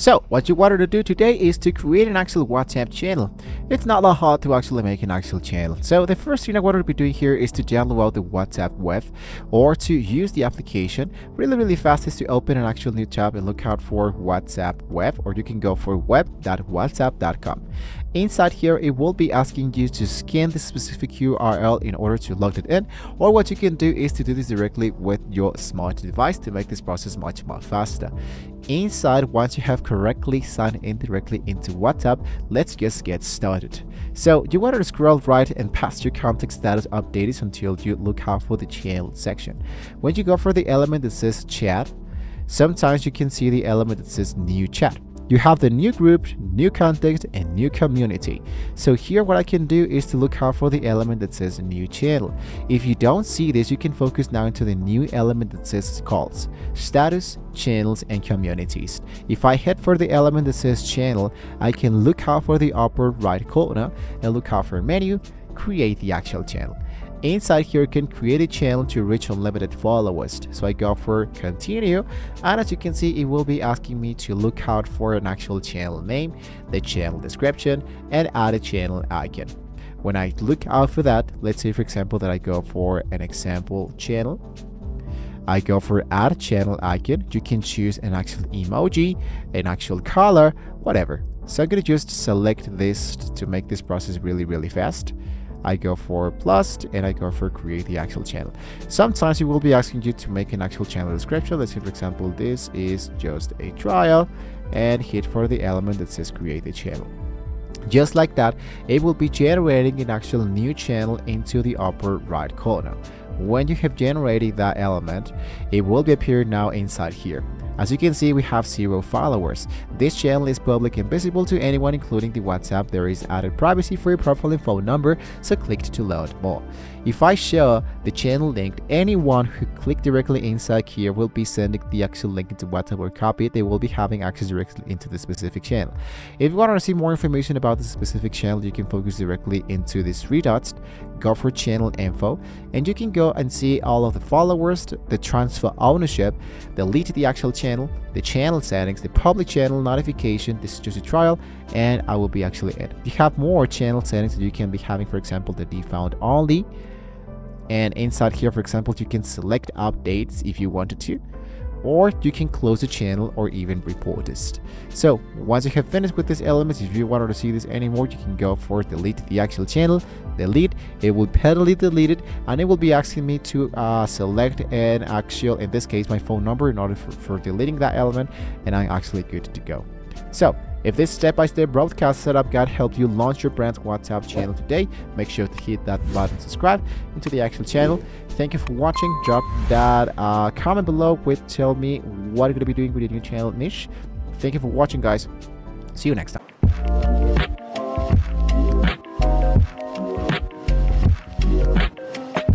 So what you wanted to do today is to create an actual WhatsApp channel. It's not that hard to actually make an actual channel. So the first thing I wanted to be doing here is to download the WhatsApp web, or to use the application. Really fast is to open an actual new tab and look out for WhatsApp web, or you can go for web.whatsapp.com. Inside here, it will be asking you to scan this specific URL in order to log it in, or what you can do is to do this directly with your smart device to make this process much more faster. Inside, once you have correctly signed in directly into WhatsApp, let's just get started. So you want to scroll right and past your contact status updates until you look out for the channel section. When you go for the element that says chat, sometimes you can see the element that says new chat. You have the new group, new contact, and new community. So here what I can do is to look out for the element that says new channel. If you don't see this, you can focus now into the new element that says calls, status, channels, and communities. If I head for the element that says channel, I can look out for the upper right corner and look out for menu, create the actual channel. Inside here, you can create a channel to reach unlimited followers. So I go for continue, and as you can see, it will be asking me to look out for an actual channel name, the channel description, and add a channel icon. When I look out for that, let's say for example that I go for an example channel. I go for add channel icon. You can choose an actual emoji, an actual color, whatever. So I'm gonna just select this to make this process really fast. I go for plus and I go for create the actual channel. Sometimes it will be asking you to make an actual channel description. Let's say for example this is just a trial, and hit for the element that says create a channel. Just like that, it will be generating an actual new channel into the upper right corner. When you have generated that element, it will be appearing now inside here. As you can see, we have 0 followers. This channel is public and visible to anyone, including the WhatsApp. There is added privacy for your profile and phone number, so click to learn more. If I show the channel link, anyone who click directly inside here will be sending the actual link into WhatsApp or copy it. They will be having access directly into the specific channel. If you want to see more information about the specific channel, you can focus directly into these 3 dots, go for channel info, and you can go and see all of the followers, the transfer ownership, delete the actual channel, the channel settings, the public channel notification. This is just a trial, and I will be actually in. You have more channel settings that you can be having, for example the default only, and inside here, for example, you can select updates if you wanted to, or you can close the channel or even report this. So once you have finished with these elements, if you wanted to see this anymore, you can go for delete the actual channel, delete. It will pedally delete it, and it will be asking me to select an actual, in this case my phone number, in order for deleting that element, and I'm actually good to go. So if this step-by-step broadcast setup guide helped you launch your brand's WhatsApp channel today, make sure to hit that button, subscribe into the actual channel. Thank you for watching. Drop that comment below with tell me what you're going to be doing with your new channel niche. Thank you for watching, guys. See you next time.